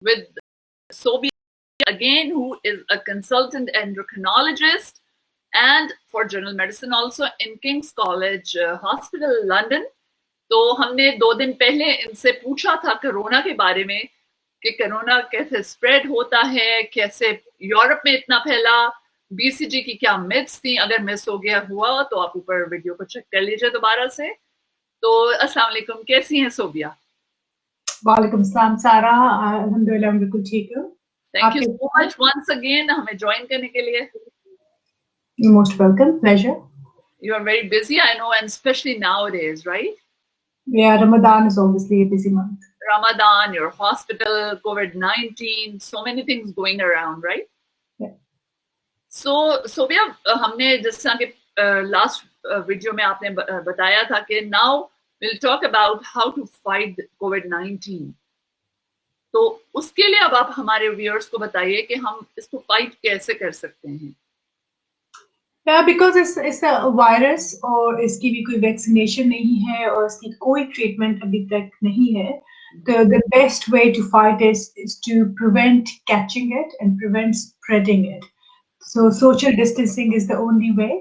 with Sobia again, who is a consultant endocrinologist and for general medicine also in King's College Hospital, London. तो हमने 2 दिन पहले इनसे पूछा था कोरोना के बारे में कि कोरोना कैसे स्प्रेड होता है, कैसे यूरोप में इतना फैला, बीसीजी की क्या मिथ्स थी. अगर मिस हो गया हुआ तो आप ऊपर वीडियो को चेक कर लीजिए दोबारा से. तो अस्सलाम वालेकुम, कैसी हैं सोबिया? वालेकुम सलाम सारा, अल्हम्दुलिल्लाह मैं बिल्कुल ठीक हूँ. Thank you so much once again हमें ज्वाइन करने के लिए. You're most welcome, pleasure. You are very busy, I know, and especially nowadays, right? Yeah, Ramadan is obviously a busy month. Ramadan, your hospital, COVID-19, so many things going around, right? Yeah. So, Sobia, हमने जिस तरह के last video में आपने बताया था कि now we'll talk about how to fight COVID-19. तो उसके लिए अब आप हमारे viewers को बताइए कि हम इसको fight कैसे कर सकते हैं. Yeah, because it's a virus और इसकी भी कोई vaccination नहीं है और इसकी कोई treatment अभी तक नहीं है. The best way to fight is to prevent catching it and prevent spreading it. So social distancing is the only way.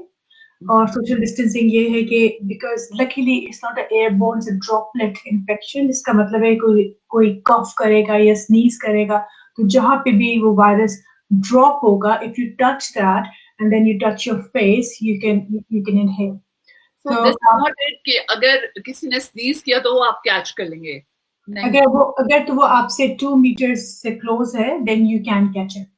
और social distancing ये है कि because luckily it's not an airborne, it's a droplet infection. इसका मतलब है कोई cough करेगा या sneeze करेगा तो जहाँ पे भी वो virus drop होगा, if you touch that and then you touch your face, you can inhale. So this is not it कि अगर किसी ने sneeze किया तो वो आप catch कर लेंगे. अगर तो वो आपसे 2 meters से close है, then you can catch it.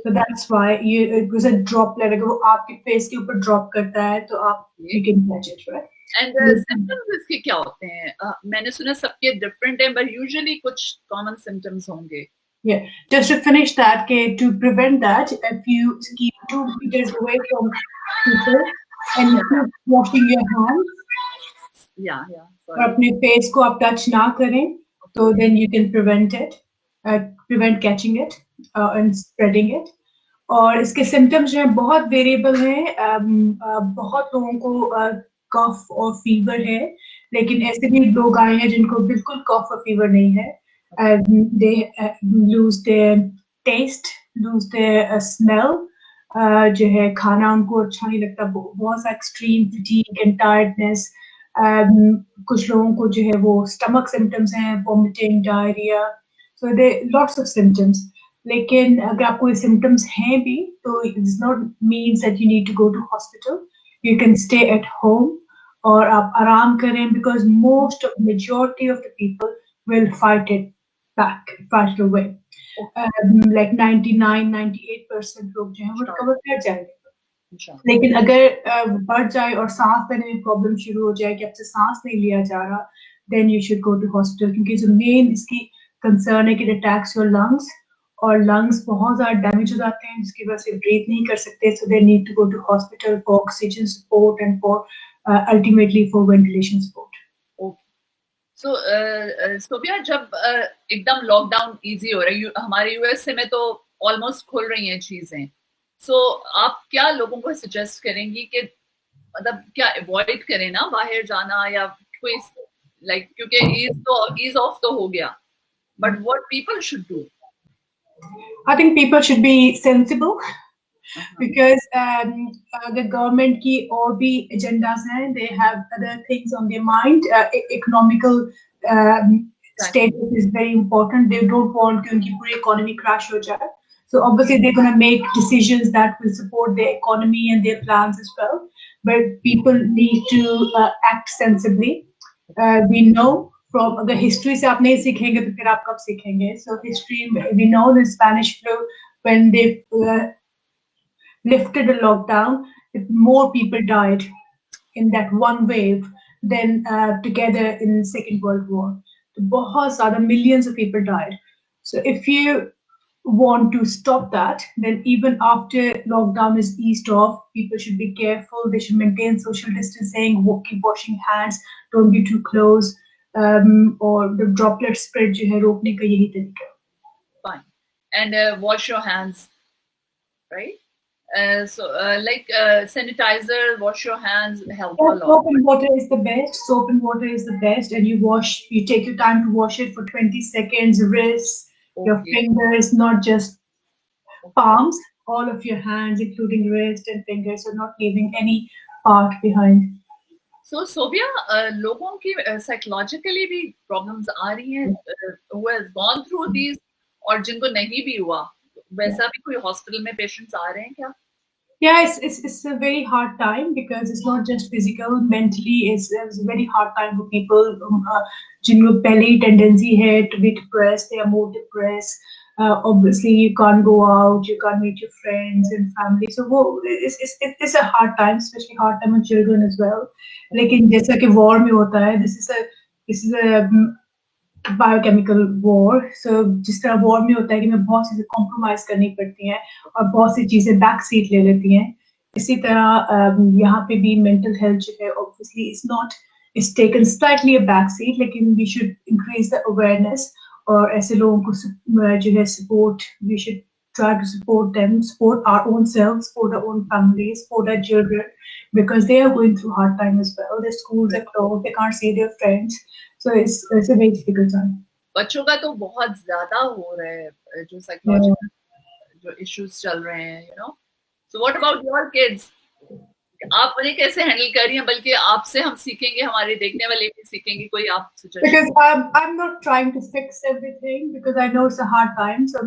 So that's why it was a droplet. अगर वो आपके face के ऊपर drop करता है तो आप you can catch it, right? And symptoms इसके क्या होते हैं? मैंने सुना सबके different हैं, but usually कुछ common symptoms होंगे. Yeah, just to finish that, to prevent that, if you keep 2 meters away from people and you keep washing your hands, और अपने face को आप touch ना करें, तो then you can prevent it, prevent catching it and spreading it. और इसके symptoms जो हैं बहुत variable हैं, बहुत लोगों को cough और fever है, लेकिन ऐसे भी लोग आए हैं जिनको बिल्कुल cough और fever नहीं है. They lose their taste, lose their smell, जो है खाना उनको अच्छा नहीं लगता, बहुत सा extreme fatigue and tiredness. कुछ लोगों को जो है वो stomach symptoms हैं, vomiting, diarrhea, so there are lots of symptoms. लेकिन अगर आपको ये symptoms हैं भी तो it does not means that you need to go to hospital. You can stay at home और आप आराम करें because majority of the people will fight it away. Like 99-98% लोग जो हैं वो recover कर जाएंगे. लेकिन अगर बढ़ जाए और सांस लेने में प्रॉब्लम शुरू हो जाए कि आपसे सांस नहीं लिया जा रहा, then you should go to hospital क्योंकि जो main इसकी concern है कि it attacks your lungs और lungs बहुत ज़्यादा damage हो जाते हैं जिसकी वजह से breathe नहीं कर सकते, so they need to go to hospital for oxygen support and for ultimately for ventilation support. So, Sobia जब एकदम लॉकडाउन इजी हो रहा है, हमारे यूएसए में तो ऑलमोस्ट खुल रही हैं चीजें, so आप क्या लोगों को सजेस्ट करेंगी कि मतलब क्या अवॉइड करें ना बाहर जाना या कोई लाइक क्योंकि ईज ऑफ तो हो गया, but what people should do? I think people should be sensible. Because the government की और भी agendas हैं, they have other things on their mind. Economical status is very important. They don't want कि उनकी पूरी economy crash हो जाए. So obviously they're going to make decisions that will support their economy and their plans as well. But people need to act sensibly. We know from the history से आप नहीं सीखेंगे तो फिर आप कब सीखेंगे? So history, we know the Spanish flu when they lifted a lockdown, more people died in that one wave than together in Second World War. बहुत ज़्यादा millions of people died. So if you want to stop that, then even after lockdown is eased off, people should be careful. They should maintain social distancing, keep washing hands, don't be too close, or the droplet spread जो है रोकने का यही तरीका. Fine. And wash your hands, right? Like sanitizer, wash your hands, help a lot. Soap and water is the best. Soap and water is the best, and you take your time to wash it for 20 seconds, wrists, Your fingers, not just palms, all of your hands, including wrist and fingers, so not leaving any part behind. So Sobia, लोगों की psychologically भी problems आ रही हैं, who has gone through these, और जिनको नहीं भी हुआ, वैसा भी कोई hospital में patients आ रहे हैं क्या? Yeah, it's a very hard time because it's not just physical, mentally it's a very hard time for people जिनको पहले ही tendency है to be depressed, they are more depressed. Obviously you can't go out, you can't meet your friends and family, so it's a hard time, especially hard time on children as well. लेकिन जैसा कि war में होता है, this is a biochemical war. So जिस तरह war में होता है कि मैं बहुत चीजें कॉम्प्रोमाइज करनी पड़ती हैं और बहुत सी चीजें बैक सीट ले लेती हैं, इसी तरह यहाँ पे भी मेंटल हेल्थ जो है obviously it's taken slightly a back seat, लेकिन we should increase the awareness और ऐसे लोगों को जो है support, we should try to support them, support our own selves, support our own families, support our children, because they are going through hard time as well. Their schools are closed, they can't see their friends, so it's a very difficult time. बच्चों का तो बहुत ज्यादा हो रहा है, जो psychological जो इश्यूज चल रहे हैं, you know. So what about your kids? आप उन्हें कैसे हैंडल कर रही हैं? बल्कि आपसे हम सीखेंगे, हमारे देखने वाले भी सीखेंगे, कोई आप suggestion? Because I'm not trying to fix everything because I know it's a hard time, so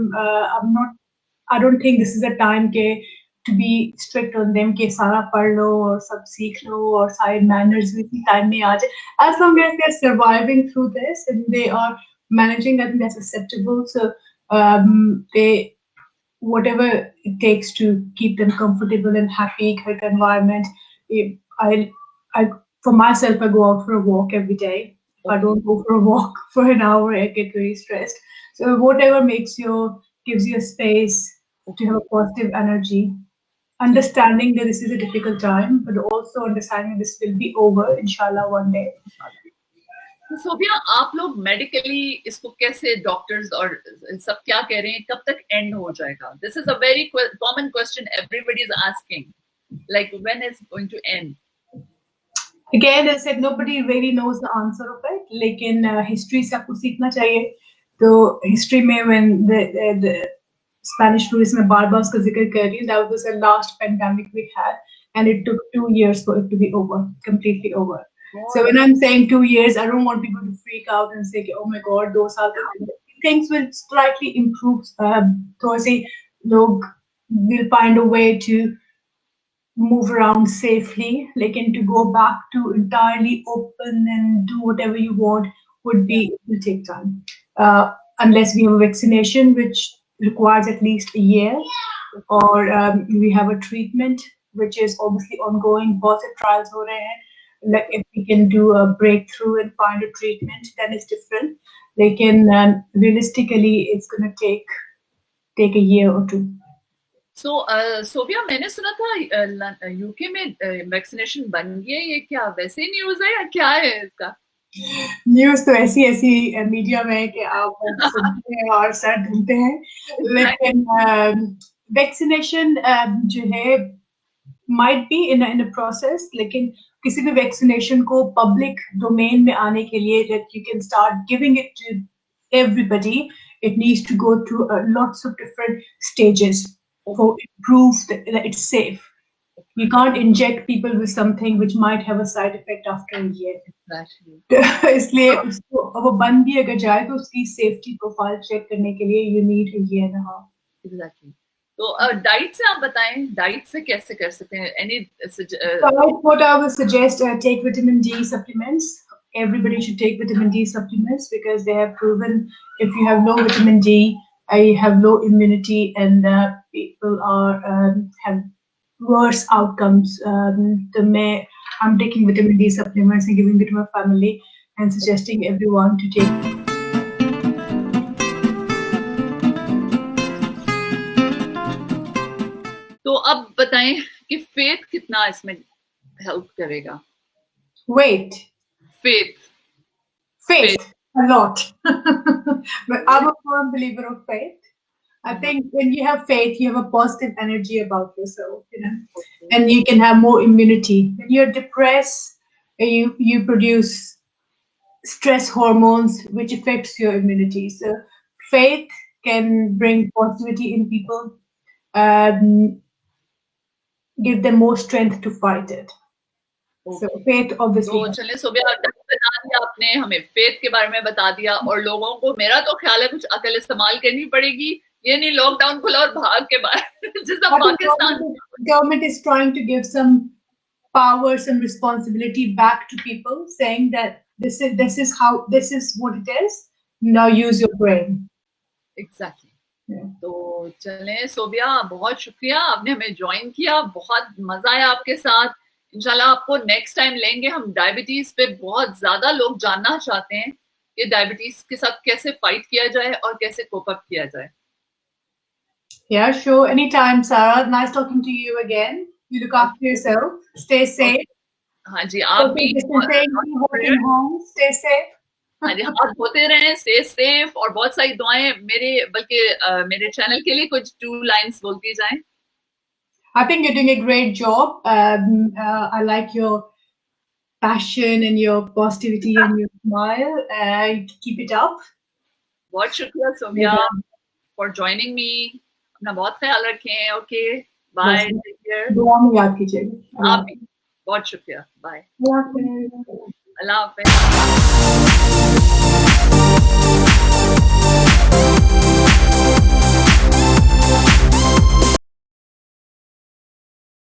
I don't think this is a time to be strict on them कि सारा पढ़ लो और सब सीख लो और सारे manners भी इसी time में आ जाए. As long as they're surviving through this and they are managing, I think that's acceptable. So they, whatever it takes to keep them comfortable and happy, good environment. I for myself, I go out for a walk every day. If I don't go for a walk for an hour, I get very stressed. So whatever gives you a space to have a positive energy, understanding that this is a difficult time, but also understanding this will be over, inshallah, one day. Sobia, आप लोग medically इसको कैसे, doctors और सब क्या कह रहे हैं, कब तक एंड हो जाएगा? This is a very common question everybody is asking, like when is going to end? Again, I said nobody really knows the answer of it. लेकिन हिस्ट्री से आपको सीखना चाहिए. तो हिस्ट्री में when the Spanish flu, इसमें बार-बार उसका जिक्र कर रही हूँ, that was the last pandemic we had, and it took 2 years for it to be over, completely over. So when I'm saying 2 years, I don't want people to freak out and say, "Oh my God, 2 साल things will slightly improve." तो ऐसे लोग will find a way to move around safely. Lekin to go back to entirely open and do whatever you want will take time. Unless we have a vaccination, which requires at least a year, or we have a treatment, which is obviously ongoing. Both trials ho rahe hain. Like if we can do a breakthrough and find a treatment, then it's different. Lekin realistically, it's going to take a year or two. So, Sobia, मैंने सुना था UK में vaccination बन गया, ये क्या वैसे news है या क्या है इसका? न्यूज़ तो ऐसी मीडिया में है कि आप सुनते हैं और सर ढूंढते हैं, लेकिन वैक्सीनेशन जो है might be in a process, लेकिन किसी भी वैक्सीनेशन को पब्लिक डोमेन में आने के लिए, that you can start giving it to everybody, it needs to go through lots of different stages for proof that it's safe. You can't inject people with something which might have a side effect after a year. इसलिए उसको वो बन भी अगर जाए तो उसकी safety profile check करने के लिए you need a year and a half. Exactly. तो डाइट से आप बताएं, डाइट से कैसे कर सकते हैं? What I would suggest, take vitamin D supplements. Everybody should take vitamin D supplements because they have proven if you have low vitamin D, you have low immunity, and people have worse outcomes. I'm taking vitamin D supplements and giving it to my family and suggesting everyone to take. तो अब बताएं कि faith कितना इसमें help करेगा? Faith a lot. But I'm a firm believer of faith. I think when you have faith, you have a positive energy about yourself, you know, and you can have more immunity. When you're depressed, you produce stress hormones, which affects your immunity. So faith can bring positivity in people, give them more strength to fight it. So faith obviously. तो चलिए सोबिया बता दिया आपने हमें faith के बारे में बता दिया और लोगों को मेरा तो ख्याल है कुछ अकल इस्तेमाल करनी पड़ेगी ये नहीं लॉकडाउन खुला और भाग के बाहर जैसा Pakistan government is trying to give some power, some responsibility back to people, saying that this is what it is. Now use your brain. Exactly. तो चलें सोबिया बहुत शुक्रिया आपने हमें ज्वाइन किया बहुत मजा आया आपके साथ इंशाल्लाह आपको नेक्स्ट टाइम लेंगे हम डायबिटीज पे बहुत ज्यादा लोग जानना चाहते हैं कि डायबिटीज के साथ कैसे फाइट किया जाए और कैसे कोप अप किया जाए Yeah, sure. Anytime, Sarah. Nice talking to you again. You look after yourself. Stay safe. हाँ जी आप भी stay safe. हाँ जी हाथ धोते रहें stay safe और बहुत सारी दुआएं मेरे चैनल के लिए कुछ 2 लाइन्स बोलती जाएं I think you're doing a great job. I like your passion and your positivity and your smile. Keep it up. बहुत शुक्रिया सोमिया for joining me. अपना बहुत ख्याल रखें. Okay. Bye. Take care. दुआ में याद कीजिएगा. आप भी बहुत शुक्रिया. Bye. अल्लाह हाफ़िज़.